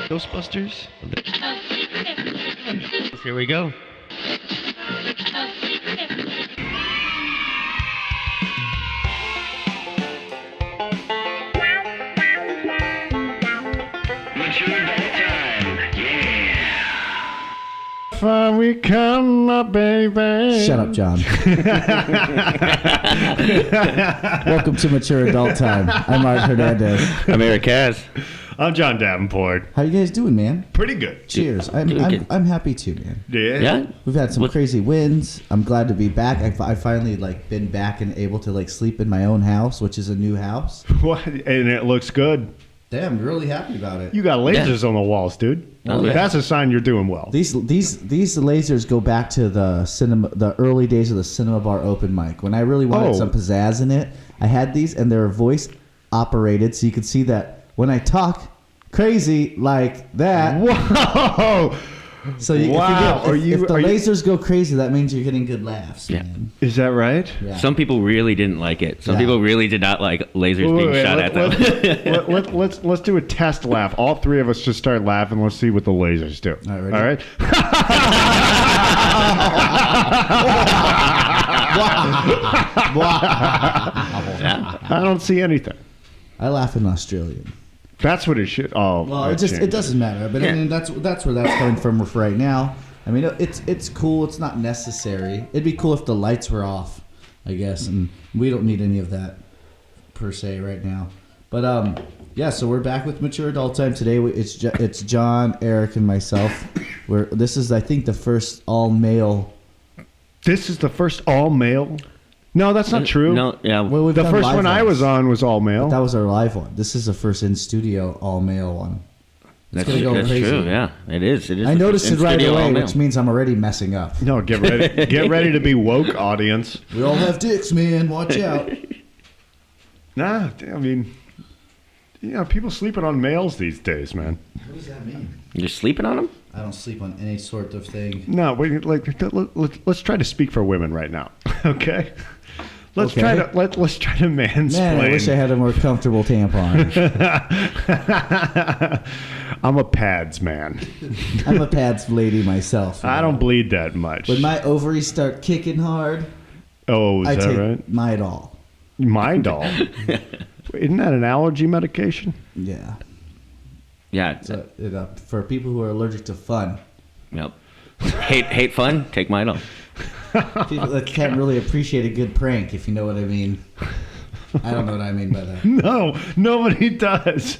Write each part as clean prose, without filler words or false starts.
Ghostbusters. Here we go. We come up, baby. Shut up, John. Welcome to Mature Adult Time. I'm Art Hernandez. I'm Eric Kaz. I'm John Davenport. How you guys doing, man? Pretty good. Cheers. I'm happy too, man. Yeah. We've had some crazy wins. I'm glad to be back. I finally been back and able to sleep in my own house, which is a new house. What? And it looks good. Damn, really happy about it. You got lasers on the walls, dude. Oh, yeah. That's a sign you're doing well. These lasers go back to the early days of the Cinema Bar open mic when I really wanted some pizzazz in it. I had these and they were voice operated, so you could see that when I talk crazy like that. Whoa! So if the lasers go crazy, that means you're getting good laughs. Yeah. Man. Is that right? Yeah. Some people really didn't like it. Some people really did not like lasers being shot at them. Let's do a test laugh. All three of us just start laughing. Let's see what the lasers do. All right, ready? All right? I don't see anything. I laugh in Australian. That's what it should. Oh, well, it doesn't matter. But I mean, that's where that's coming from for right now. I mean, it's cool. It's not necessary. It'd be cool if the lights were off, I guess, and we don't need any of that per se right now. But yeah. So we're back with Mature Adult Time today. It's John, Eric, and myself. This is, I think, the first all male. This is the first all male. No, that's not true. No, yeah. Well, the first one I was on was all male. But that was our live one. This is the first in studio all male one. That's true. Yeah, it is. It is. I noticed it right away, which means I'm already messing up. No, get ready. Get ready to be woke, audience. We all have dicks, man. Watch out. Nah, I mean, people sleeping on males these days, man. What does that mean? You're sleeping on them? I don't sleep on any sort of thing. No, let's try to speak for women right now, okay? Let's try to mansplain. Man, I wish I had a more comfortable tampon. I'm a pads man. I'm a pads lady myself. I don't bleed that much. When my ovaries start kicking hard, is I that take right? Midol. Midol? Isn't that an allergy medication? Yeah. Yeah. For people who are allergic to fun. Yep. Hate fun? Take mine off. People that can't really appreciate a good prank, if you know what I mean. I don't know what I mean by that. No, nobody does.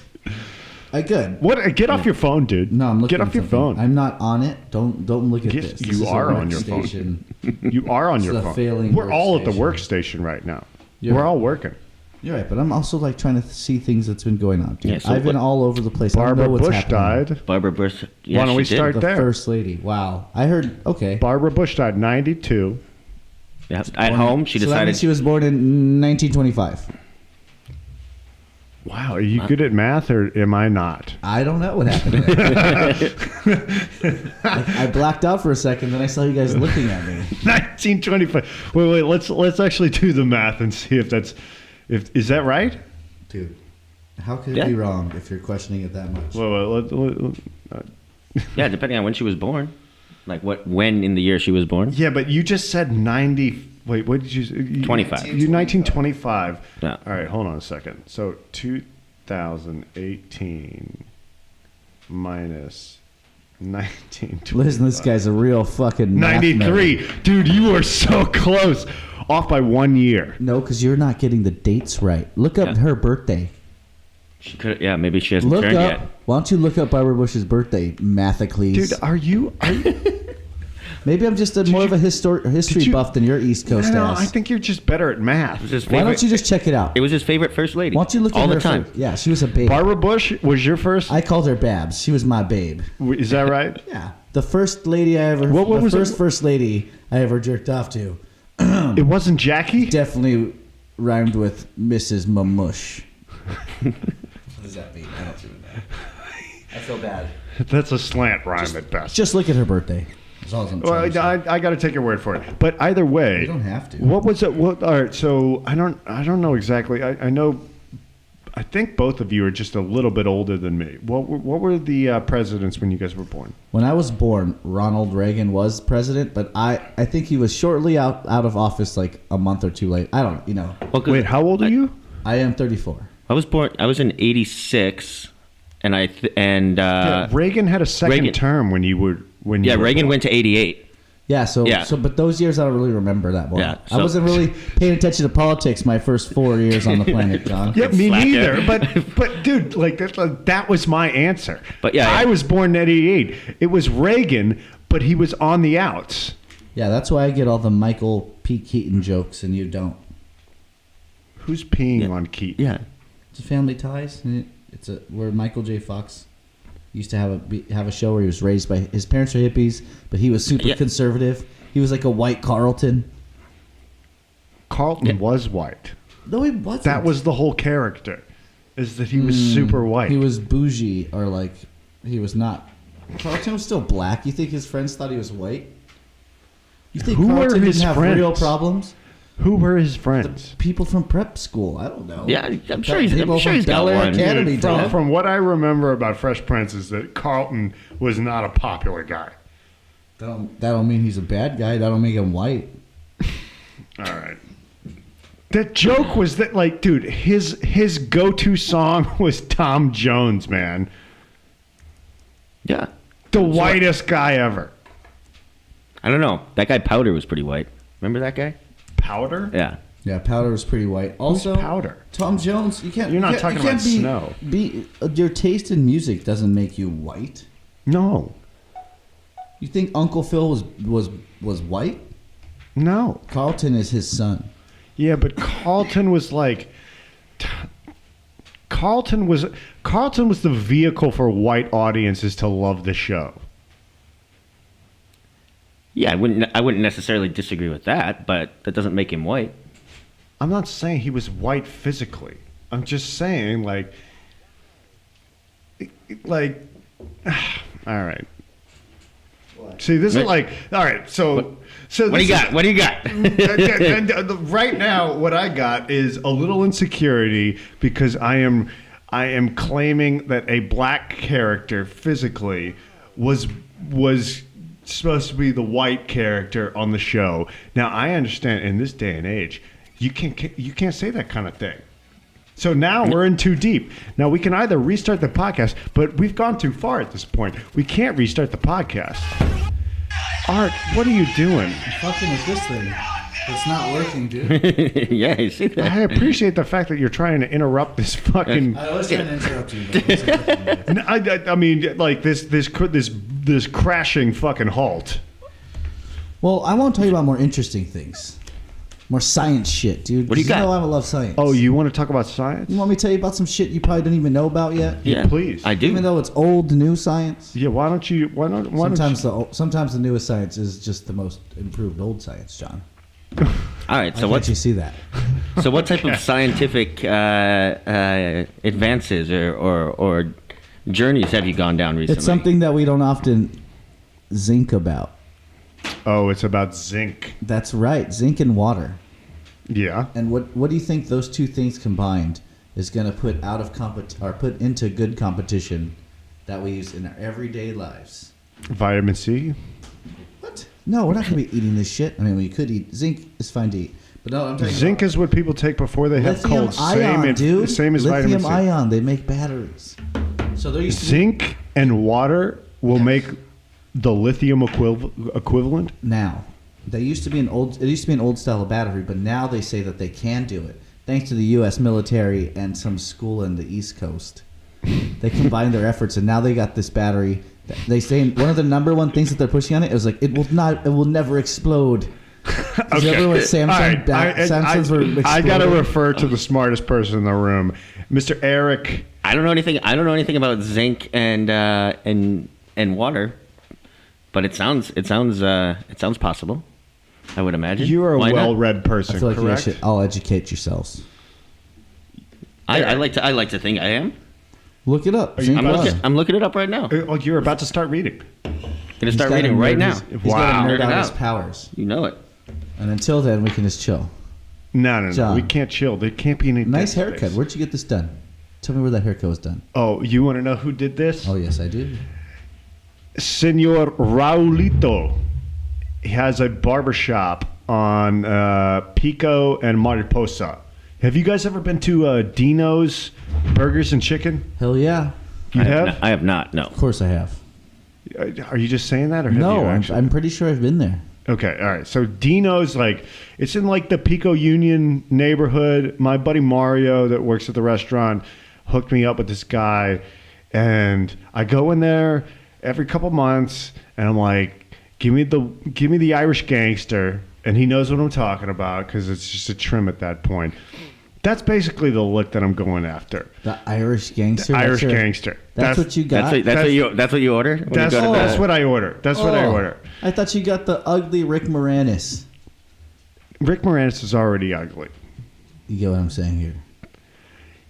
I could. What? Get off your phone, dude. No, I'm looking. Get off your phone. I'm not on it. Don't look at this. You are on your phone. You are on your phone. We're all at the workstation right now. We're all working. You're right, but I'm also trying to see things that's been going on, dude. Yeah, so I've been all over the place. Barbara I know what's Bush happening. died. Barbara Bush. Yeah, Why don't we start The there? First lady. Wow. I heard. Okay. Barbara Bush died 92. Yeah. At home, she So that decided means she was born in 1925. Wow, are you good at math or am I not? I don't know what happened there. I blacked out for a second, then I saw you guys looking at me. 1925. Wait. Let's actually do the math and see if is that right? Dude, how could it be wrong if you're questioning it that much? yeah, depending on when she was born. Like when in the year she was born. Yeah, but you just said 90. Wait, what did you? 25. You 1925. Yeah. All right, hold on a second. So 2018 minus 1925. Listen, this guy's a real fucking 93. Dude, you are so close. Off by 1 year. No, because you're not getting the dates right. Look up her birthday. She could. Yeah, maybe she hasn't turned yet. Why don't you look up Barbara Bush's birthday, mathically? Dude, are you Maybe I'm just more of a history buff than your East Coast No, ass. I think you're just better at math. Why don't you just check it out? It was his favorite first lady. Why don't you look at all her the time? Yeah, she was a babe. Barbara Bush was your first? I called her Babs. She was my babe. Is that right? Yeah. The first lady I ever... What was the first lady I ever jerked off to. It wasn't Jackie? Definitely rhymed with Mrs. Mamush. What does that mean? I don't even know. I feel bad. That's a slant rhyme at best. Just look at her birthday. Well, I got to take your word for it. But either way, you don't have to. What was it? All right, so I don't know exactly. I know I think both of you are just a little bit older than me. What were the presidents when you guys were born? When I was born, Ronald Reagan was president, but I think he was shortly out of office, like a month or two late. I don't, Well, Wait, how old are you? I am 34. I was in 86, and Reagan had a second term when you were Reagan born. went to 88. Yeah, so but those years I don't really remember that well. Yeah, I wasn't really paying attention to politics my first 4 years on the planet, John. Yeah, me neither. But dude, that was my answer. But yeah, I was born in 88. It was Reagan, but he was on the outs. Yeah, that's why I get all the Michael P. Keaton jokes and you don't. Who's peeing on Keaton? Yeah. It's Family Ties. And it's where Michael J. Fox used to have a show where he was raised by his parents are hippies, but he was super conservative. He was like a white Carlton. Carlton was white. No, he wasn't. That was the whole character, is that he was super white. He was bougie, or like he was not. Carlton was still black. You think his friends thought he was white? You think Carlton didn't have real problems? Who were his friends? People from prep school. I don't know. Yeah, I'm sure he's got one. Academy, from what I remember about Fresh Prince is that Carlton was not a popular guy. That don't mean he's a bad guy. That don't make him white. All right. That joke was that, like, dude, his go-to song was Tom Jones, man. Yeah. The whitest guy ever. I don't know. That guy Powder was pretty white. Remember that guy? Powder? Yeah. Yeah, Powder was pretty white. Also, Who's Powder? Tom Jones. You're not talking about Snow. Your taste in music doesn't make you white. No. You think Uncle Phil was white? No. Carlton is his son. Yeah, but Carlton was like... Carlton was the vehicle for white audiences to love the show. Yeah, I wouldn't necessarily disagree with that, but that doesn't make him white. I'm not saying he was white physically. I'm just saying, like, all right. See, this is like, all right. So what do you got? What do you got? And right now, what I got is a little insecurity because I am claiming that a black character physically was supposed to be the white character on the show. Now, I understand in this day and age, you can't say that kind of thing. So now we're in too deep. Now we can either restart the podcast, but we've gone too far at this point. We can't restart the podcast. Art, what are you doing? I'm fucking with this thing. It's not working, dude. Yeah, you see that? I appreciate the fact that you're trying to interrupt this fucking. I was trying to interrupt you. But I mean, like this crashing fucking halt. Well, I want to tell you about more interesting things. More science shit, dude. What do you got? You know I love science. Oh, you want to talk about science? You want me to tell you about some shit you probably don't even know about yet? Yeah, please. I do. Even though it's old, new science. Yeah, why don't you? Sometimes the newest science is just the most improved old science, John. All right, so what you see that? So what type of scientific advances or journeys have you gone down recently? It's something that we don't often zinc about. Oh, it's about zinc. That's right, zinc and water. Yeah. And what do you think those two things combined is going to put put into good competition that we use in our everyday lives? Vitamin C. What? No, we're not going to be eating this shit. I mean, we could eat zinc. It's fine to eat, but no, I'm talking zinc is what people take before they have lithium colds. ion, dude. Same as vitamin lithium C. ion. They make batteries. So there used to Zinc and water will make the lithium equivalent. Now, it used to be an old style of battery, but now they say that they can do it thanks to the U.S. military and some school in the East Coast. They combined their efforts, and now they got this battery. They say one of the number one things that they're pushing on it is like it will never explode. Okay. Remember when Samsung's were exploding? I gotta refer to the smartest person in the room, Mr. Eric. I don't know anything about zinc and water, but it sounds possible. I would imagine. You are a Why not? well-read person, I feel like correct? you should all educate yourselves. I like to think I am. Look it up. I'm looking it up right now. Oh, you're about to start reading. Gonna start reading right now. He's got to nerd out his out. powers. You know it. And until then, we can just chill. No. John. We can't chill. There can't be any Nice dead haircut. space. Where'd you get this done? tell me where that haircut was done. Oh, you want to know who did this? Oh, yes, I do. Senor Raulito. He has a barbershop on Pico and Mariposa. Have you guys ever been to Dino's Burgers and Chicken? Hell yeah. You have? I have not. No. Of course I have. Are you just saying that, or have you No, actually? I'm pretty sure I've been there. Okay, all right. So Dino's, like, it's in like the Pico Union neighborhood. My buddy Mario that works at the restaurant hooked me up with this guy, and I go in there every couple months, and I'm like, give me the Irish gangster, and he knows what I'm talking about because it's just a trim at that point. That's basically the look that I'm going after. The Irish gangster? Irish gangster. That's what you got? That's what you order? When That's, you go to that's what I order. That's what I order. I thought you got the ugly Rick Moranis. Rick Moranis is already ugly. You get what I'm saying here?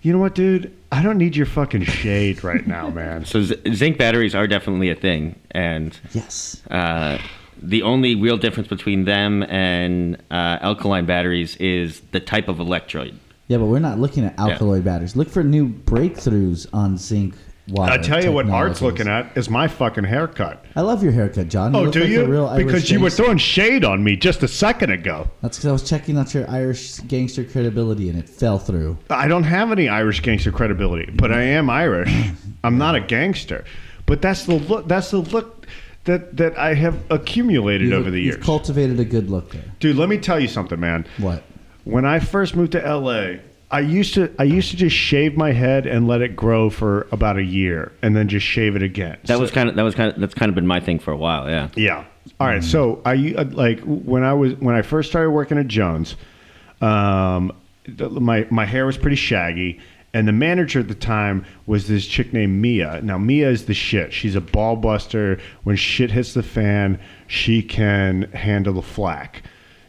You know what, dude? I don't need your fucking shade right now, man. So zinc batteries are definitely a thing, and Yes. the only real difference between them and alkaline batteries is the type of electrolyte. Yeah, but we're not looking at alkaloid batteries. Look for new breakthroughs on zinc water. I tell you what Art's technologies. looking at is my fucking haircut. I love your haircut, John. Oh, look do like you? a real Irish Because you were gangster. throwing shade on me just a second ago. That's because I was checking out your Irish gangster credibility and it fell through. I don't have any Irish gangster credibility, but I am Irish. I'm not a gangster. But that's the look. That's the look that I have accumulated over the years. You've cultivated a good look there. Dude, let me tell you something, man. What? When I first moved to LA, I used to just shave my head and let it grow for about a year, and then just shave it again. That's kind of been my thing for a while. Yeah. Yeah. All right. So like when I first started working at Jones, my hair was pretty shaggy, and the manager at the time was this chick named Mia. Now Mia is the shit. She's a ball buster. When shit hits the fan, she can handle the flack.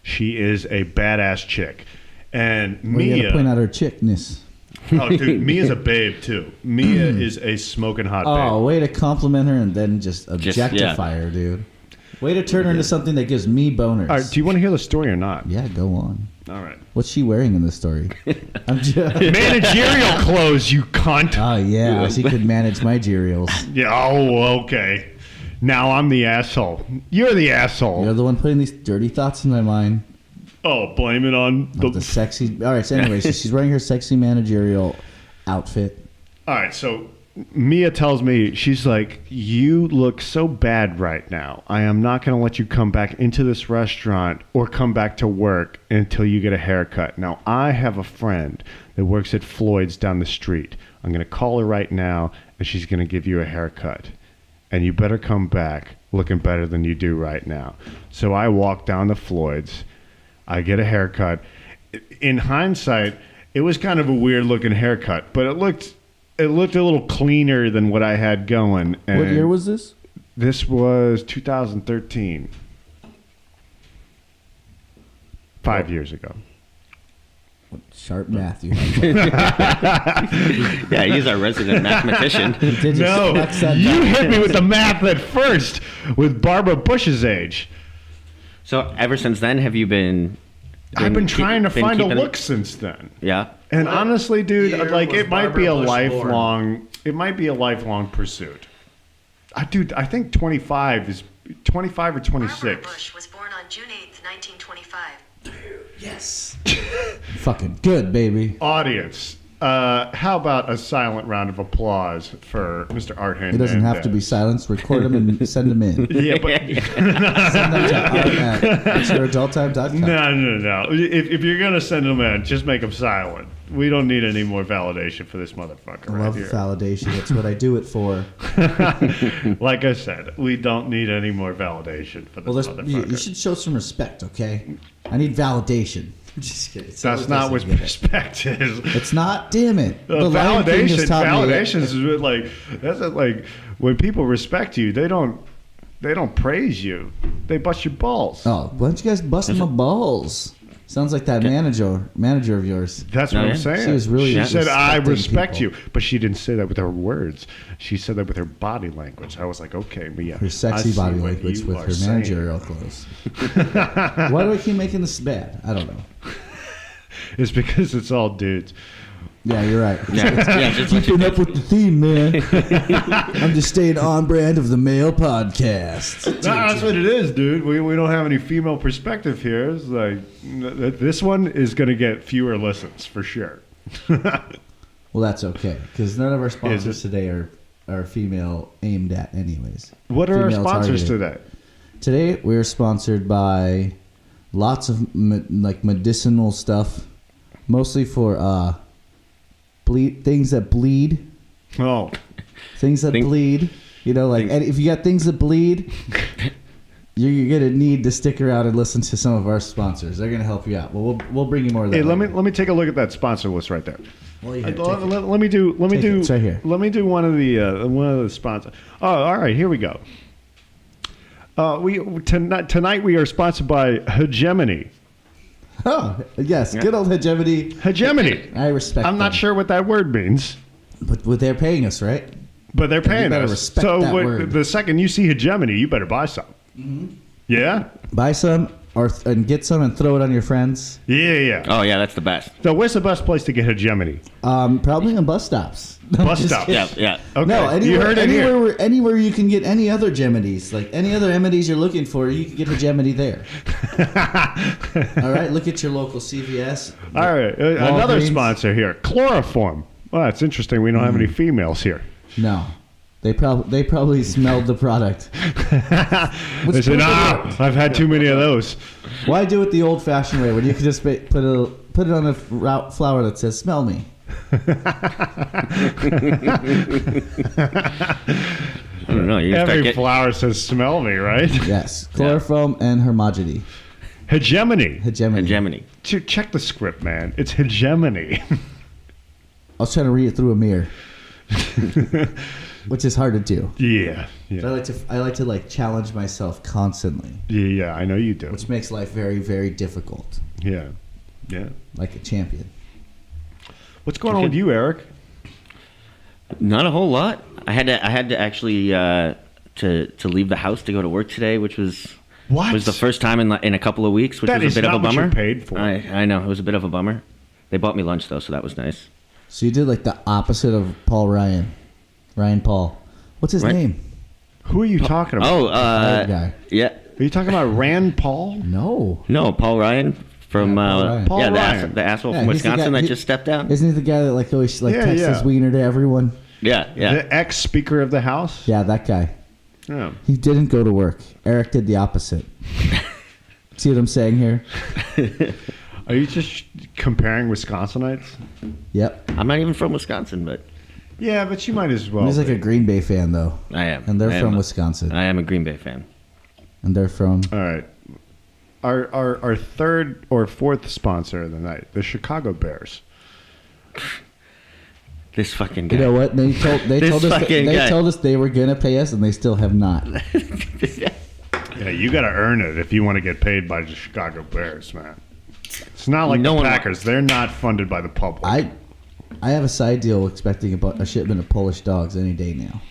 She is a badass chick. And We got Mia, to point out her chickness. oh dude, Mia's a babe too. Mia is a smoking hot babe. Oh, way to compliment her and then just objectify yeah. her, dude. Way to turn her into something that gives me boners. All right, do you want to hear the story or not? Yeah, go on. All right. What's she wearing in this story? I'm just... Managerial clothes, you cunt. Oh, yeah. She could manage my Gerials. Yeah. Oh, okay. Now I'm the asshole. You're the asshole. You're the one putting these dirty thoughts in my mind. Oh, blame it on The sexy... All right, so anyway, so she's wearing her sexy managerial outfit. All right, so Mia tells me, she's like, you look so bad right now. I am not going to let you come back into this restaurant or come back to work until you get a haircut. Now, I have a friend that works at Floyd's down the street. I'm going to call her right now, and she's going to give you a haircut. And you better come back looking better than you do right now. So I walk down to Floyd's. I get a haircut. In hindsight, it was kind of a weird looking haircut, but it looked a little cleaner than what I had going. And What year was this? This was 2013. 5 years ago. Sharp math you have. Yeah, he's our resident mathematician. Did you No, flex that you down? hit me with the math at first with Barbara Bush's age. So ever since then, have you been? I've been trying to find a keeping- look since then. Yeah. And What honestly, dude, year like was it might be a Barbara Bush lifelong. It might be a lifelong pursuit. Dude, I think 25 or Barbara 26. Bush was born on June 8th, 1925. Yes. Fucking good, baby. Audience, how about a silent round of applause for Mr. Art Hernandez? It doesn't have to be silenced. Record them and send them in. Yeah, but Send them to art@adulttime.com. no. If you're gonna send them in, just make them silent. We don't need any more validation for this motherfucker I right love here. validation. That's what I do it for. Like I said, we don't need any more validation for this Well, motherfucker. you should show some respect, okay? I need validation. Just kidding. That's not what respect is. It's not. Damn it. The Lion King just taught me that. Validation is like like when people respect you, they don't praise you. They bust your balls. Oh, why don't you guys bust my balls? Sounds like that manager of yours. That's No, what I'm yeah. saying. She was really She said, "I respecting respect people." you," but she didn't say that with her words. She said that with her body language. I was like, "Okay, Mia." Her I sexy see body what language you with are her saying. managerial clothes. Why do I keep making this bad? I don't know. It's because it's all dudes. Yeah, you're right. Yeah, just let Keeping you up with the theme, man. I'm just staying on brand of the male podcast. No, that's what it is, dude. We don't have any female perspective here. It's like this one is going to get fewer listens for sure. Well, that's okay because none of our sponsors today are female aimed at, anyways. What are our Female sponsors targeted. today? Today we're sponsored by lots of medicinal stuff, mostly for things that bleed. Oh, Things that bleed. You know, like if you got things that bleed, you're gonna need to stick around and listen to some of our sponsors. They're gonna help you out. Well, we'll bring you more of that. hey, let later. me take a look at that sponsor list right there. Well, here, take it. Let me do. Take it. It's right here. Let me do one of the sponsors. Oh, all right. Here we go. Tonight we are sponsored by Hegemony. Oh, yes, good old hegemony. Hegemony. I respect. I'm not them. sure what that word means, but they're paying us, right? but they're paying better us. respect So that word. the second you see Hegemony, you better buy some. Yeah. Buy some and get some and throw it on your friends. Yeah. Oh yeah, that's the best. So where's the best place to get Hegemony? Probably on bus stops. No, Bus just stops. kidding. Yeah. Okay. No, anywhere, you heard it here. anywhere you can get any other Geminies, like any other Emmedies you're looking for, you can get a Gemini there. All right, look at your local CVS. All right. Another Walgreens. sponsor here, Chloroform. Well, that's interesting. We don't have any females here. No, they probably smelled the product. They said, I've had too many of those. Why do it the old-fashioned way when you can just put it on a flower that says "Smell me"? I don't know. You start Every get, flower says smell me, right? Yes, chloroform and hermogeny. Hegemony. hegemony. Check the script, man. It's hegemony. I was trying to read it through a mirror, which is hard to do. Yeah. But I like to challenge myself constantly, Yeah, I know you do. which makes life very, very difficult. Yeah. Like a champion. What's going on with you, Eric? Not a whole lot. I had to actually to leave the house to go to work today, which was the first time in a couple of weeks, which That was is a bit of a not what bummer. you're paid for. I know, it was a bit of a bummer. They bought me lunch though, so that was nice. So you did the opposite of Paul Ryan. Ryan Paul. What's his Right. name? Who are you talking about? Oh, Bad guy. yeah. Are you talking about Rand Paul? No. No, Paul Ryan from Paul Ryan. Paul the Ryan. the asshole Yeah, from he's the Wisconsin guy- that just stepped down. Isn't he the guy that always Yeah, texts yeah. his wiener to everyone? Yeah. The ex-speaker of the House? Yeah, that guy. Yeah. He didn't go to work. Eric did the opposite. See what I'm saying here? Are you just comparing Wisconsinites? Yep. I'm not even from Wisconsin, but Yeah, but you might as well. He's like a Green Bay fan, though. I am. And they're I from am. Wisconsin. I am a Green Bay fan. And they're from... All right. Our third or fourth sponsor of the night, the Chicago Bears. This fucking guy. You know what? They told us fucking they guy. told us they were gonna pay us, and they still have not. Yeah, you got to earn it if you want to get paid by the Chicago Bears, man. It's not like No the one- Packers. They're not funded by the public. I have a side deal expecting a shipment of Polish dogs any day now.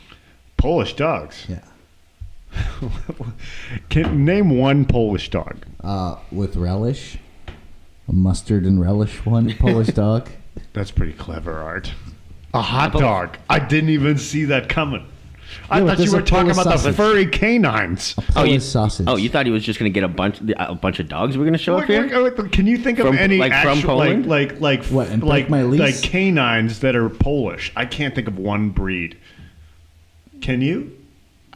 Polish dogs. Yeah. Can name one Polish dog. With relish, a mustard and relish one Polish dog. That's pretty clever, Art. A hot dog. I didn't even see that coming. I Yeah, but thought you there's were a talking Polish about the sausage. furry canines. Polish sausage. Oh, you thought he was just going to get a bunch of dogs were going to show up here? Can you think of From- any like from actual Poland? like What, and break my lease? like canines that are Polish? I can't think of one breed. Can you?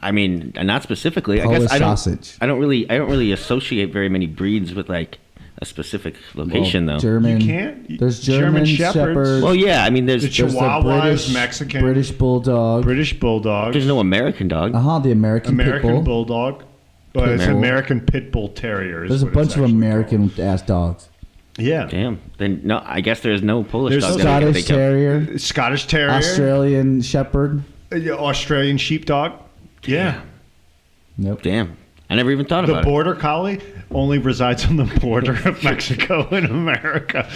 I mean, not specifically. I Polish guess sausage. I don't really associate very many breeds with like a specific location though. German. You can't? There's German Shepherds. Well, yeah. I mean, The there's Chihuahuas, Mexican, British Bulldog. British Bulldog, there's no American dog. The American Pit American Bull. Bulldog. Well, it's Bull. American Pit Bull Terrier. is There's a what it's bunch of actually American ass dogs. called. Yeah. Damn. Then no, I guess there's no Polish There's dog. that I can Scottish think of. Terrier. Scottish Terrier. Australian Shepherd. Australian Sheepdog. Yeah. Nope. Damn. I never even thought The about it. Border Collie only resides on the border of Mexico and America.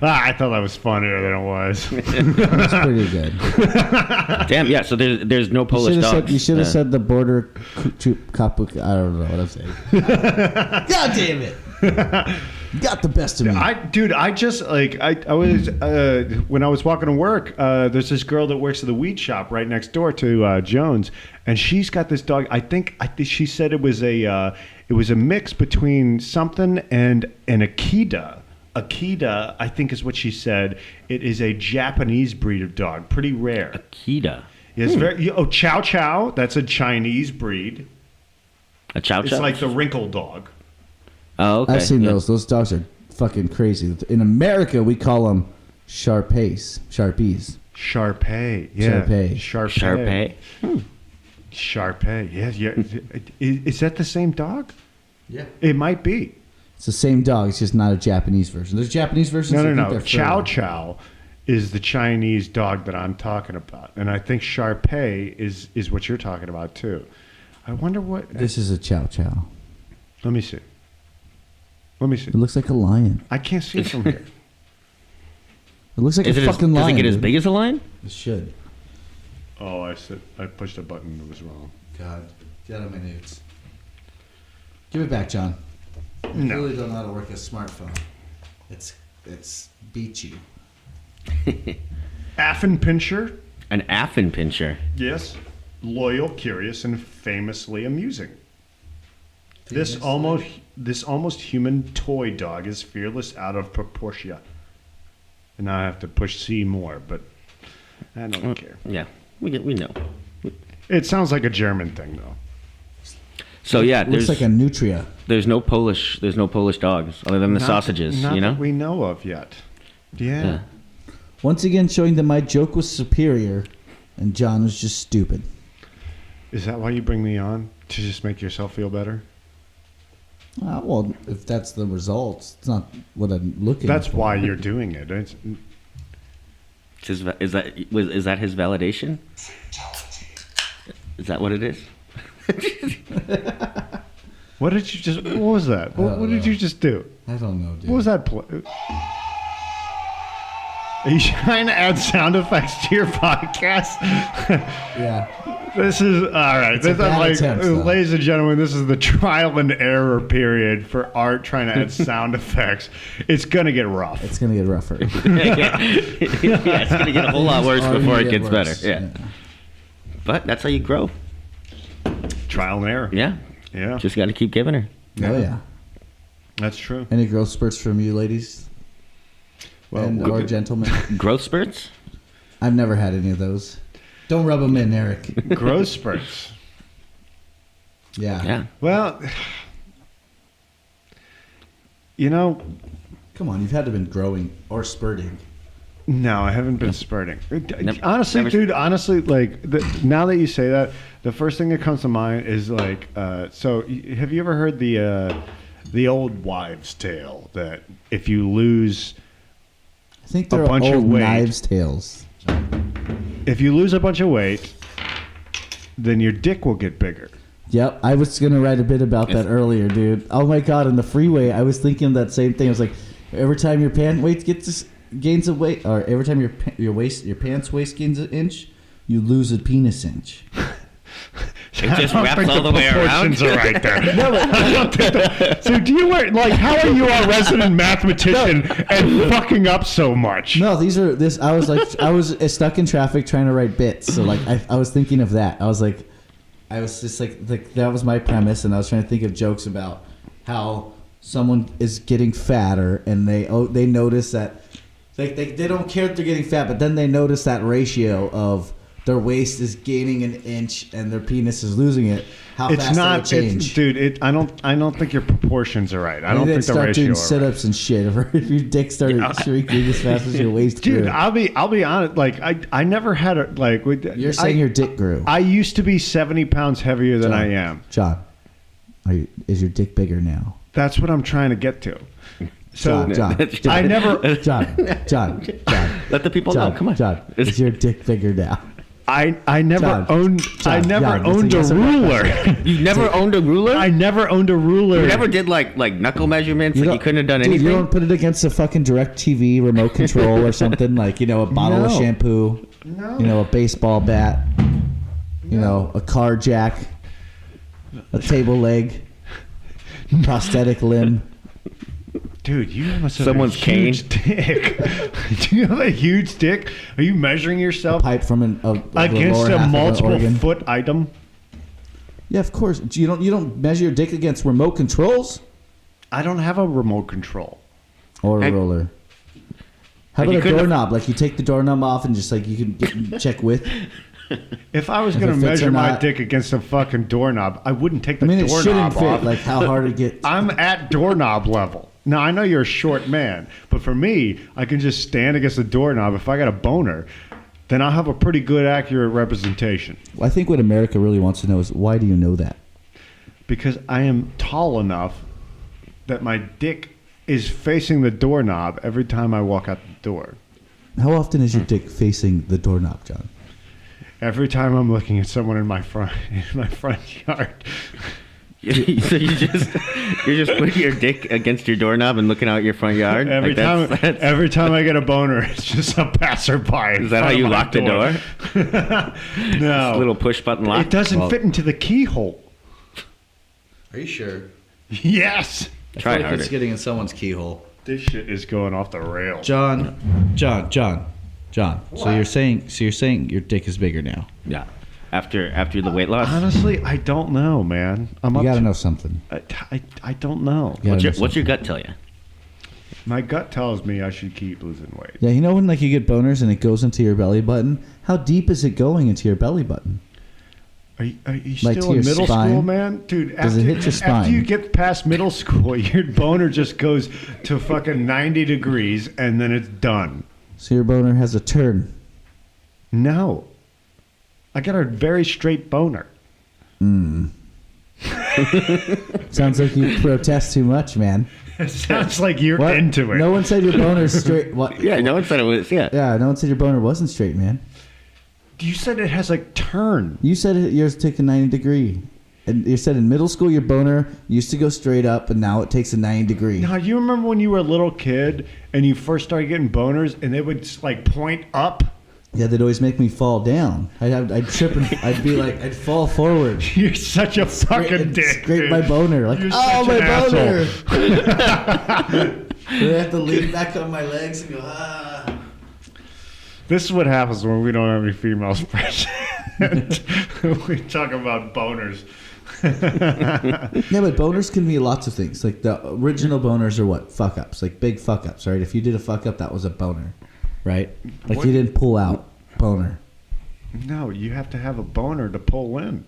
I thought that was funnier than it was. That's pretty good. Damn. Yeah. So there's no Polish dogs. You should have said the border kapuk. I don't know what I'm saying. God damn it. Got the best of me. I just like I was when I was walking to work. There's this girl that works at the weed shop right next door to Jones, and she's got this dog. I think she said it was a mix between something and an Akita. Akita, I think, is what she said. It is a Japanese breed of dog, pretty rare. Akita. It's very. Chow Chow. That's a Chinese breed. A Chow Chow. It's like the wrinkle dog. Oh, okay. I've seen those. Those dogs are fucking crazy. In America, we call them Sharpies. Sharpei. Yeah. Sharpei. Sharpei. Yeah. Is that the same dog? Yeah. It might be. It's the same dog. It's just not a Japanese version. There's Japanese versions. No. Chow Chow is the Chinese dog that I'm talking about, and I think Sharpei is what you're talking about too. I wonder what. This is a Chow Chow. Let me see. It looks like a lion. I can't see it from here. It looks like a fucking lion. Does it get as dude. big as a lion? It should. Oh, I pushed a button that was wrong. God, get out of my nudes. Give it back, John. No. I really don't know how to work a smartphone. It's beat you. Affenpinscher. An Affenpinscher. Yes. Loyal, curious, and famously amusing. This almost human toy dog is fearless out of proportion. And now I have to push C more, but I don't care. Yeah, we know. It sounds like a German thing, though. So yeah, It looks like a nutria. There's no Polish dogs other than the sausages. Not You know. that we know of yet. Yeah. Once again, showing that my joke was superior, and John was just stupid. Is that why you bring me on? To just make yourself feel better? Well, if that's the results, it's not what I'm looking for. That's why you're doing it. Is that his validation? Is that what it is? What was that? What did you just do? I don't know, dude. What was that? Are you trying to add sound effects to your podcast? Yeah. This is all right. It's a bad attempt, though. Ladies and gentlemen, this is the trial and error period for Art trying to add sound effects. It's gonna get rough. It's going to get rougher. Yeah, it's gonna get a whole lot worse before it gets better. Yeah. But that's how you grow. Trial and error. Yeah. Yeah. Just got to keep giving her. Oh, yeah. That's true. Any growth spurts from you, ladies? Or gentlemen? Growth spurts? I've never had any of those. Don't rub them in, Eric. Growth spurts. Yeah. Yeah. Well, Come on, you've had to have been growing or spurting. No, I haven't been spurting. Never- Honestly, like now that you say that, the first thing that comes to mind is like, so have you ever heard the old wives' tale that if you lose I think they're a bunch of old weight, knives' tales. if you lose a bunch of weight, then your dick will get bigger. Yep, I was going to write a bit about that earlier, dude. Oh my God, on the freeway, I was thinking that same thing. I was like, every time your gains a weight, or every time your pants waist gains an inch, you lose a penis inch. It just wraps all the way around. Proportions are right there. So do you wear how are you our resident mathematician and fucking up so much? No, I was stuck in traffic trying to write bits, so I was thinking of that. I was just like that was my premise, and I was trying to think of jokes about how someone is getting fatter, and they notice that they don't care if they're getting fat, but then they notice that ratio of their waist is gaining an inch and their penis is losing it. How fast will it change? I don't think your proportions are right. I don't think the start ratio doing are sit-ups and shit. If your dick started shrinking as fast as your waist grew. Dude, I'll be honest. I never had You're saying your dick grew. I used to be 70 pounds heavier than I am. John, is your dick bigger now? That's what I'm trying to get to. So John, I never. John. Let the people know. Come on. John, is your dick bigger now? I never owned a John, ruler. You never owned a ruler? I never owned a ruler. You never did like knuckle measurements? You couldn't have done anything? You don't put it against a fucking DirecTV remote control or something like, a bottle of shampoo, a baseball bat, a car jack, a table leg, prosthetic limb. Dude, you must have Someone's a huge dick. Do you have a huge dick? Are you measuring yourself Pipe from the against lower a half of an multiple organ. foot item? Yeah, of course. You don't measure your dick against remote controls I don't have a remote control. or a Hey. roller. How But you about a couldn't have- doorknob? Like you take the doorknob off and just like you can check width. If I was If going it to fits measure or my not. dick against a fucking doorknob, I wouldn't take the I mean, it doorknob shouldn't fit. off. Like how hard it gets. I'm at doorknob level. Now, I know you're a short man, but for me, I can just stand against the doorknob. If I got a boner, then I'll have a pretty good, accurate representation. I think what America really wants to know is why do you know that? Because I am tall enough that my dick is facing the doorknob every time I walk out the door. How often is your dick facing the doorknob, John? Every time I'm looking at someone in my front yard. So you're just putting your dick against your doorknob and looking out your front yard. Every Like, every time I get a boner, it's just a passerby. Is that how you lock the door? No. A little push button lock. It doesn't fit into the keyhole. Are you sure? Yes. Try harder. it's getting in someone's keyhole. This shit is going off the rails. John. So you're saying your dick is bigger now. Yeah. After the weight loss. Honestly, I don't know, man. I'm You up got to to- know something. I don't know. You gotta know What's your something. gut tell you? My gut tells me I should keep losing weight. Yeah, you know when like you get boners and it goes into your belly button? How deep is it going into your belly button? Are you Like still to in your middle spine? school, man? Dude, Does it hit your after spine? you get past middle school, your boner just goes to fucking 90 degrees and then it's done. So your boner has a turn. No. I got a very straight boner. Sounds like you protest too much, man. It sounds like you're What? into it. No one said your boner's straight. What? Yeah, no one said it was. Yeah. Yeah, no one said your boner wasn't straight, man. You said it has a turn. You said yours took a 90 degree. And you said in middle school your boner used to go straight up, and now it takes a 90 degree. Now, you remember when you were a little kid and you first started getting boners and they would like point up? Yeah, they'd always make me fall down. I'd trip and I'd be like, I'd fall forward. You're such a fucking It'd dick. scrape dude. my boner. Like, You're oh, such my an boner. asshole. I have to lean back on my legs and go, ah. This is what happens when we don't have any females present. We talk about boners. Yeah, but boners can be lots of things. Like the original boners are what? Fuck ups. Like big fuck ups, right? If you did a fuck up, that was a boner, right? Like What? you didn't pull out. Boner. No, you have to have a boner to pull in.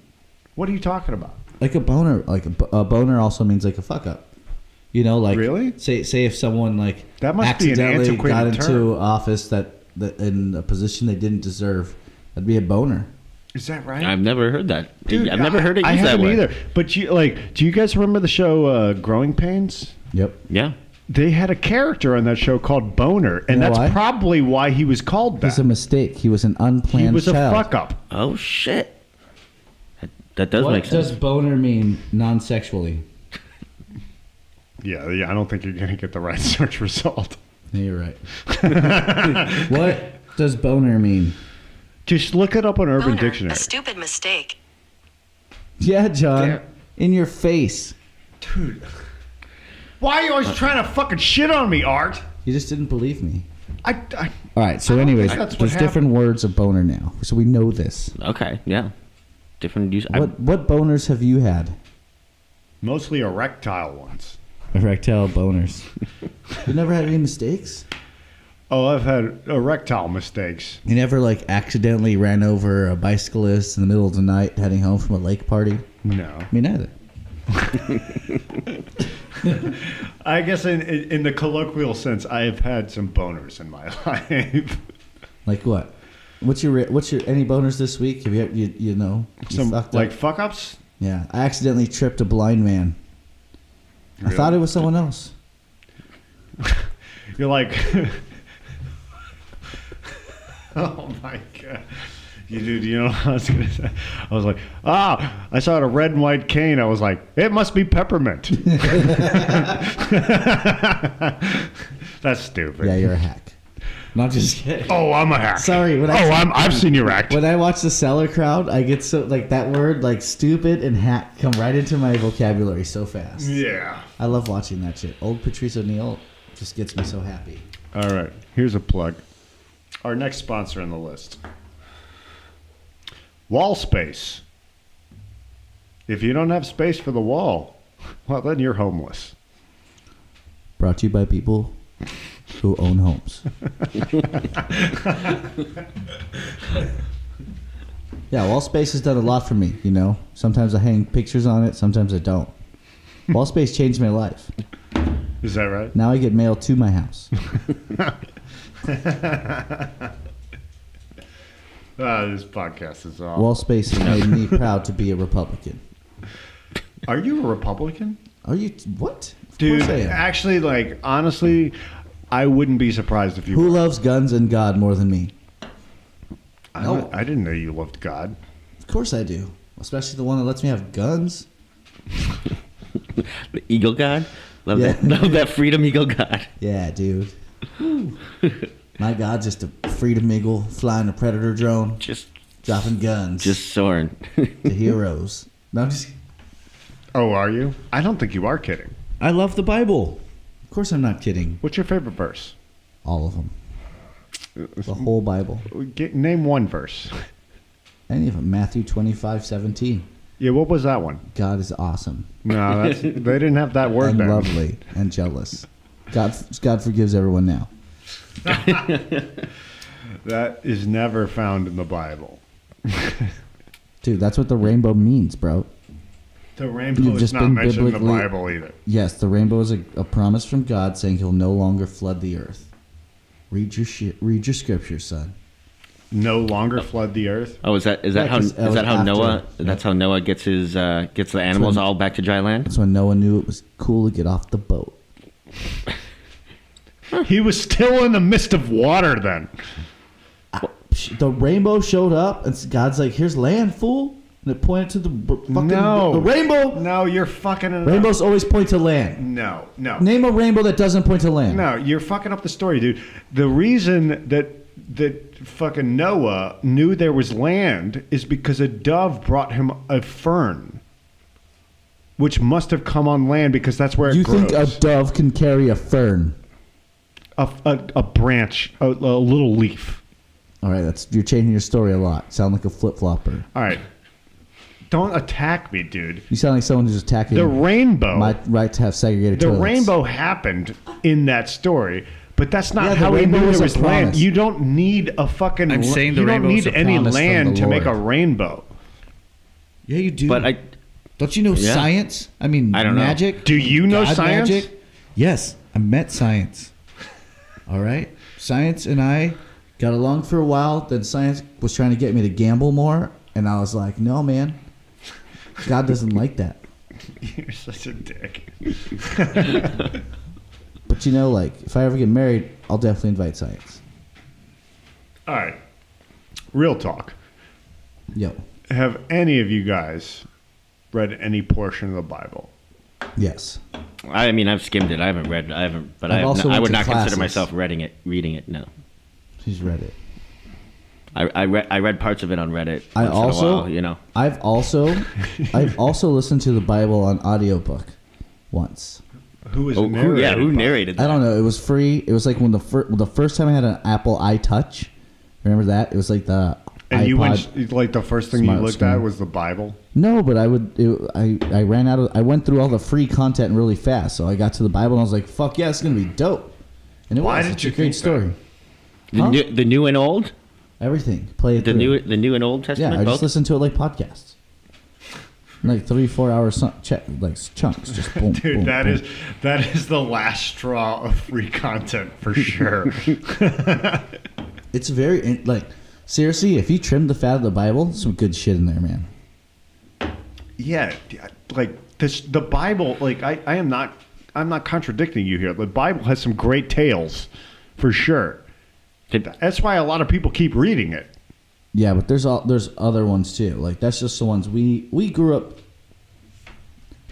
What are you talking about? Like a boner. Like a boner also means like a fuck up. You know, like Really? Say if someone like That must be an accidentally antiquated got into term. office that in a position they didn't deserve, that'd be a boner. Is that right? I've never heard that. Dude, I've never heard it I used that haven't way. either. But you like, do you guys remember the show Growing Pains? Yep. Yeah. They had a character on that show called Boner, and know that's why? probably why he was called It was that. a mistake. He was an unplanned He was child. a fuck up. Oh shit. That does What make sense. does boner mean non-sexually? Yeah, I don't think you're gonna get the right search result. Yeah, you're right. What does boner mean? Just look it up on Urban Boner, Dictionary. a stupid mistake. Yeah, John. Yeah. In your face. Dude, why are you always trying to fucking shit on me, Art? You just didn't believe me. I All right. So, I don't anyways, think that's what there's different words of boner now, so we know this. Okay. Yeah. Different use. What boners have you had? mostly erectile ones. Erectile boners. You never had any mistakes? Oh, I've had erectile mistakes. You never like accidentally ran over a bicyclist in the middle of the night heading home from a lake party? No. Me neither. I guess in the colloquial sense, I have had some boners in my life. Like what? What's your any boners this week? Have you know you Some fucked like up? fuck ups. Yeah, I accidentally tripped a blind man. I Really? thought it was someone else. You're like, oh my god, you know what I was gonna say? I was like, I saw a red and white cane. I was like, it must be peppermint. That's stupid. Yeah, you're a hack. Not just kidding. Oh, I'm a hack. Sorry. I've seen you act. When I watch the Seller Crowd, I get so like that word like stupid and hack come right into my vocabulary so fast. Yeah. I love watching that shit. Old Patrice O'Neill just gets me so happy. All right. Here's a plug. Our next sponsor on the list. Wall space. If you don't have space for the wall, well, then you're homeless. Brought to you by people who own homes. Yeah, wall space has done a lot for me, you know. Sometimes I hang pictures on it, sometimes I don't. Wall space changed my life. Is that right? Now I get mail to my house. This podcast is awful. Wall space has made me proud to be a Republican. Are you a Republican? Are you what? Of Dude, course I am. actually, like, honestly, I wouldn't be surprised if you Who were. loves guns and God more than me? No. I didn't know you loved God. Of course I do. Especially the one that lets me have guns. The Eagle God. Love Yeah. that. Love that freedom Eagle God. Yeah, dude. My God, just a freedom eagle flying a predator drone, Just dropping guns soaring. to heroes. No, I'm just. Oh, are you? I don't think you are kidding. I love the Bible. Of course, I'm not kidding. What's your favorite verse? All of them. The whole Bible. Name one verse. Any of them. Matthew 25:17. Yeah, what was that one? God is awesome No, they didn't have that word and there. lovely and jealous. God forgives everyone now. That is never found in the Bible. Dude, that's what the rainbow means, bro. The rainbow You've is just not been mentioned in the biblically- Bible either. Yes, the rainbow is a promise from God saying he'll no longer flood the earth. Read your scripture, son. No longer flood the earth. Oh, is that Yeah, how 'cause that was Noah? after- That's how Noah gets his gets the animals all back to dry land. That's when Noah knew it was cool to get off the boat. He was still in the midst of water then. The rainbow showed up, and God's like, "Here's land, fool," and it pointed to the fucking No. the rainbow. No, you're fucking it up. Rainbows always point to land. No. Name a rainbow that doesn't point to land. No, you're fucking up the story, dude. The reason that fucking Noah knew there was land is because a dove brought him a fern, which must have come on land because that's where it You grows. think a dove can carry a fern? a branch, a little leaf. All right, you're changing your story a lot. Sound like a flip flopper. All right, don't attack me, dude. You sound like someone who's attacking The rainbow. my right to have segregated The toilets. rainbow happened in that story, but that's not Yeah, the how we rainbow knew was there a was land. promise. You don't need a fucking. I'm saying the you don't rainbow need is a any promise from land the to make a Lord. rainbow. Yeah, you do. But Don't you know Yeah. science? I mean, I don't know. magic. Do you know God science? Magic? Yes, I met science. All right, science and I got along for a while. Then science was trying to get me to gamble more, and I was like, "No, man, God doesn't like that." You're such a dick. But you know, like, if I ever get married, I'll definitely invite science. All right, real talk. Yo, Have any of you guys read any portion of the Bible? yes. I mean, I've skimmed it. I haven't read. I haven't. But I've also I went would to not classes. consider myself reading it. No. She's read it. I read parts of it on Reddit. I once in a also, while, you know. I've also listened to the Bible on audiobook once. Who was Who narrated that? I don't know. It was free. It was like when the first time I had an Apple iTouch. Remember that? It was like the And iPod. you went like the first thing you Smart looked screen. at was the Bible. No, but I ran out of. I went through all the free content really fast, so I got to the Bible and I was like, "Fuck yeah, it's gonna be dope." And it Why was. did It's you a great think story. that? The new and old. Everything. Play it The through. new and Old Yeah, Testament. I just both? listened to it like podcasts. Like 3-4 hours like chunks, just boom, Dude, boom, that boom. is the last straw of free content for sure. It's very like seriously. If you trim the fat of the Bible, some good shit in there, man. Yeah, like this, the Bible. Like I'm not contradicting you here. The Bible has some great tales, for sure. That's why a lot of people keep reading it. Yeah, but there's other ones too. Like that's just the ones we grew up.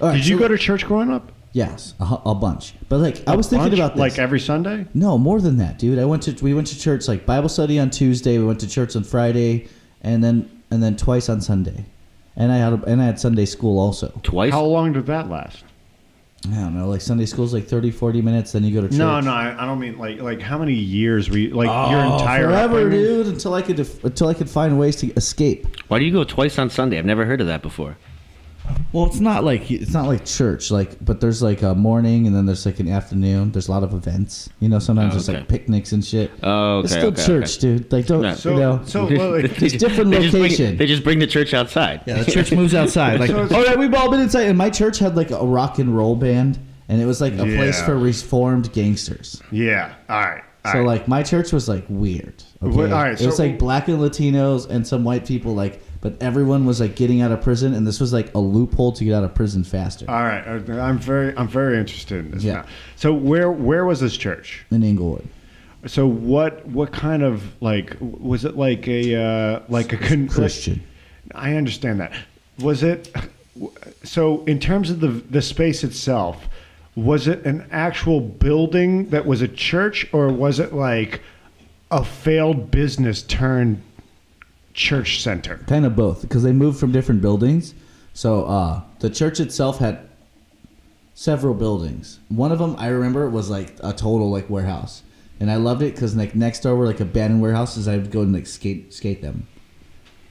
All right, Did you so go to church growing up? Yes, a bunch. But like I was thinking about this. Like every Sunday? No, more than that, dude. We went to church like Bible study on Tuesday. We went to church on Friday, and then twice on Sunday, and I had Sunday school also. Twice? How long did that last? I don't know. Like Sunday school's like 30, 40 minutes. Then you go to church. No, I don't mean like how many years were you your entire forever, upbringing? dude. Until I could find ways to escape. Why do you go twice on Sunday? I've never heard of that before. Well, it's not like church, but there's like a morning and then there's like an afternoon. There's a lot of events, sometimes there's like picnics and shit. Oh, okay. It's still church, dude. Like don't it's different location. They just bring the church outside. Yeah, the church moves outside. Like, all right, we've all been inside. And my church had like a rock and roll band, and it was like a place for reformed gangsters. Yeah. All right. So like my church was like weird. Okay? All right. It was like black and Latinos and some white people but everyone was like getting out of prison, and this was like a loophole to get out of prison faster. All right. I'm very interested in this Yeah. now. So where was this church? In Inglewood. So what kind of was it like a Christian? I understand that. Was it so in terms of the space itself? Was it an actual building that was a church, or was it like a failed business turned church center? Kind of both, because they moved from different buildings. So the church itself had several buildings. One of them I remember was like a total like warehouse, and I loved it because like next door were like abandoned warehouses. I would go and like skate them.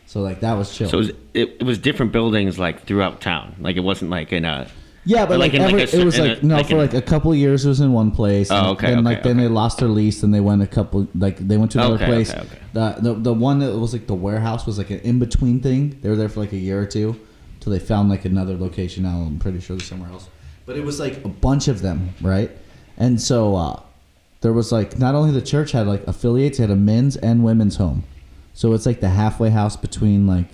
So like that was chill. So it was different buildings like throughout town. Like it wasn't like in a. Yeah, but like it was like for like a couple of years it was in one place. Oh, okay. Then they lost their lease and they went to another place. Okay. The one that was like the warehouse was like an in between thing. They were there for like a year or two till they found like another location. Now I'm pretty sure there's somewhere else. But it was like a bunch of them, right? And so there was like not only the church had like affiliates, it had a men's and women's home. So it's like the halfway house between like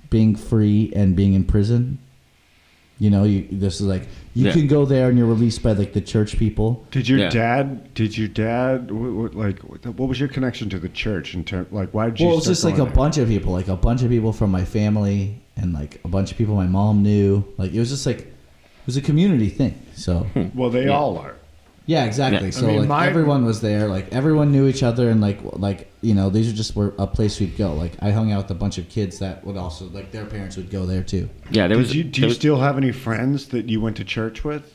being free and being in prison. This is like you can go there and you're released by like the church people. Did your dad? What was your connection to the church in terms like why did you? Well, it was just like a bunch of people from my family and like a bunch of people my mom knew. Like it was just like it was a community thing. So well, they all are. Yeah, exactly. Yeah. So everyone was there. Like everyone knew each other, and these were a place we'd go. Like I hung out with a bunch of kids that would also like their parents would go there too. Yeah, do you still have any friends that you went to church with?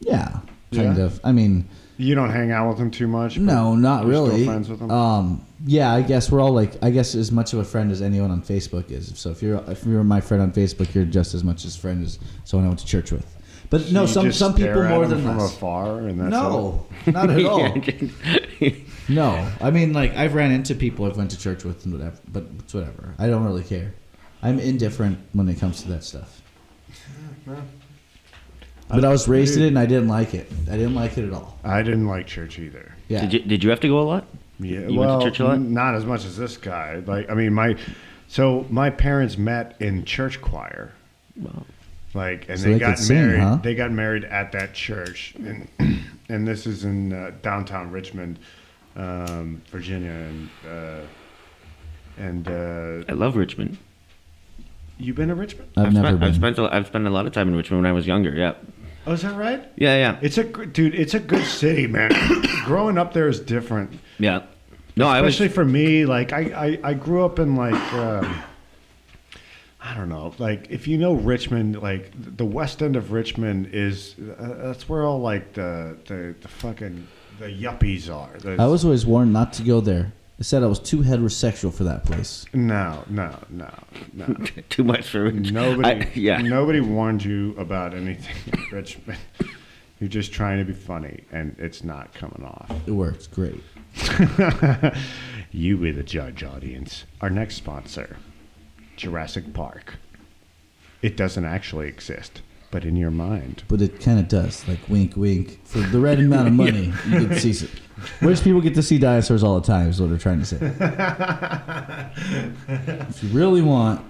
Yeah, kind of. I mean, you don't hang out with them too much. No, not really. Still friends with them? Yeah, I guess we're all like as much of a friend as anyone on Facebook is. So if you're my friend on Facebook, you're just as much as friend as someone I went to church with. But no, some people more than from less. Afar, and that's no, not at all. No, I mean like I've ran into people I've went to church with and whatever, but it's whatever. I don't really care. I'm indifferent when it comes to that stuff. But I was raised in it and I didn't like it. I didn't like it at all. I didn't like church either. Yeah. Did you have to go a lot? Yeah. You went to church a lot? Not as much as this guy. My parents met in church choir. Well. And so they got married. Huh? They got married at that church, and this is in downtown Richmond, Virginia, and I love Richmond. You been to Richmond? I've never been. I've spent a lot of time in Richmond when I was younger. Yeah. Oh, is that right? Yeah. It's a good city, man. Growing up there is different. Yeah. No, especially for me. Like I grew up in I don't know, like if you know Richmond, like the west end of Richmond is that's where all like the fucking the yuppies are. I was always warned not to go there. They said I was too heterosexual for that place. No. Too much for Richmond. Nobody warned you about anything in Richmond. You're just trying to be funny, and it's not coming off. It works great. You be the judge, audience. Our next sponsor. Jurassic Park. It doesn't actually exist, but in your mind. But it kind of does. Like wink, wink. For the right amount of money, you get to see it. Rich people get to see dinosaurs all the time. Is what they're trying to say. If you really want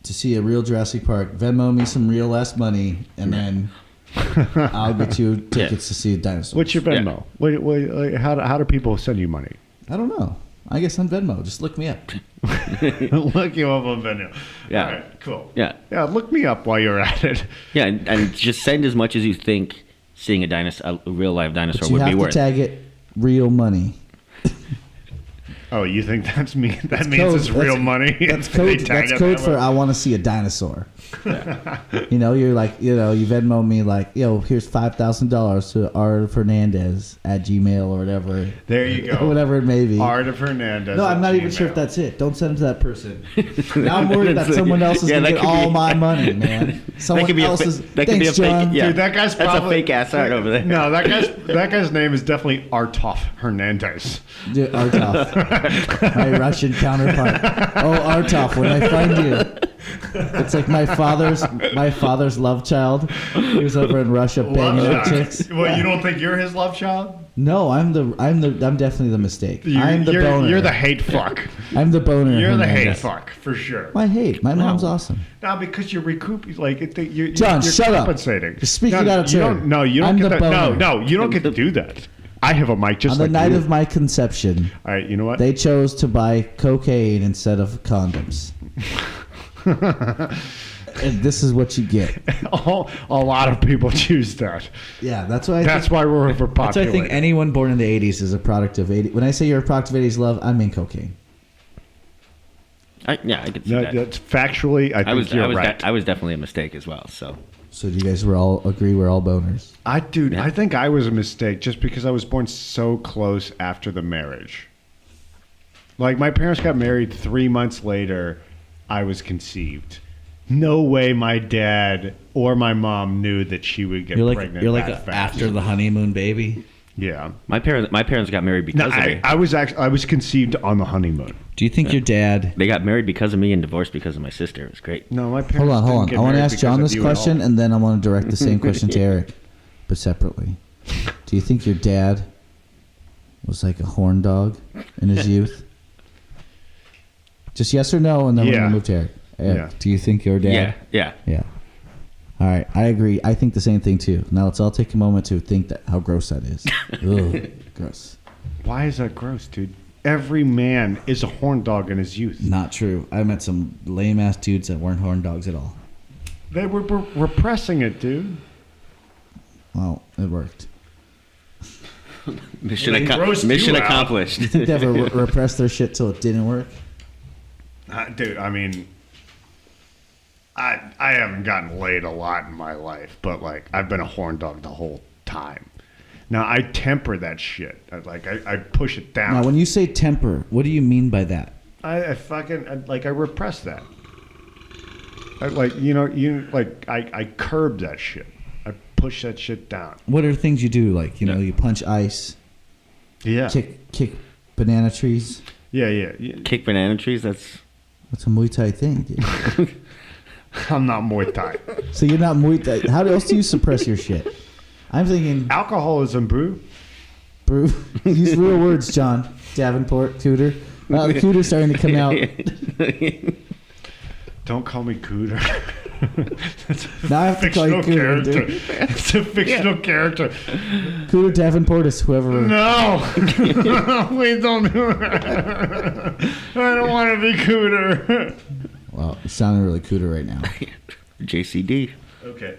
to see a real Jurassic Park, Venmo me some real less money, and then I'll get you tickets to see a dinosaur. What's your Venmo? Yeah. How do people send you money? I don't know. I guess on Venmo. Just look me up. Look you up on Venmo. Yeah. All right, cool. Yeah. Yeah, look me up while you're at it. Yeah, and just send as much as you think seeing a real live dinosaur But you would have be to worth. tag it real money. Oh, you think that's me? That means code. it's real money. That's They code. tag That's it code that for way. I want to see a dinosaur. You're like, you Venmo me like, here's $5,000 to Art Fernandez at Gmail or whatever. There you go. Whatever it may be. Art of Hernandez. No, I'm at not even Gmail. sure if that's it. Don't send it to that person. Now I'm worried that someone else is Yeah, gonna that get could all be- my money, man. Someone could be a else fa- is. that could be Thanks, a fake- John. yeah. Dude, that guy's That's a probably fake ass art over there. No, that guy's name is definitely Artof Hernandez. Dude, Artov, my Russian counterpart. Oh, Artov, when I find you, it's like my father's love child. He was over in Russia banging up chicks. Well, you don't think you're his love child? No, I'm definitely the mistake. I'm the you're, boner. You're the hate fuck. I'm the boner. You're the hate Hernandez. fuck for sure. My hate. My mom's awesome. No, because you're you're John, you're shut up. compensating. You're speaking No, out of you turn. don't. No, you don't I'm get the that. No, boner. no, you don't get to do that. I have a mic just On the like night you. of my conception, All right, you know what? they chose to buy cocaine instead of condoms. And this is what you get. A lot of people choose that. Yeah, that's why. That's why we're overpopulated. That's why I think anyone born in the 80s is a product of 80. When I say you're a product of 80s love, I mean cocaine. I could see No, that. that's factually. I think you're right. I was definitely a mistake as well. So So do you guys all agree we're all boners? I think I was a mistake just because I was born so close after the marriage. Like my parents got married 3 months later, I was conceived. No way my dad or my mom knew that she would get pregnant. that fast. the honeymoon baby. Yeah. my parents got married because No, of me. I was conceived on the honeymoon. Do you think your dad? They got married because of me and divorced because of my sister. It was great. No, my parents. Hold on. didn't I want to get ask married John because this of you at question, all. and then I want to direct the same question to Eric, but separately. Do you think your dad was like a horn dog in his youth? Just yes or no, and then we're Yeah. gonna move to Eric. Eric, Yeah. do you think your dad? Yeah. Yeah. All right, I agree. I think the same thing too. Now let's all take a moment to think that how gross that is. Ugh, gross. Why is that gross, dude? Every man is a horn dog in his youth. Not true. I met some lame ass dudes that weren't horn dogs at all. They were repressing it, dude. Well, it worked. Mission, Well, they roast mission you out. accomplished. You think they ever repressed their shit till it didn't work? Dude, I mean, I haven't gotten laid a lot in my life, but like I've been a horn dog the whole time. Now I temper that shit. I push it down. Now, when you say temper, what do you mean by that? I repress that. I curb that shit. I push that shit down. What are things you do? Like, you punch ice, Yeah. kick banana trees. Yeah. Kick banana trees. That's That's a Muay Thai thing, dude. I'm not Muay Thai. So you're not Muay Thai. How else do you suppress your shit? I'm thinking, Alcoholism, bro. brew. Use real words, John. Davenport, Cooter. The Cooter's starting to come out. Don't call me Cooter. That's a Now I have to call you fictional Cooter, character. dude. It's a fictional character. Cooter Davenport is whoever. No. Please don't do that. I don't want to be Cooter. Wow, it's sounding really Cooter right now. JCD. Okay.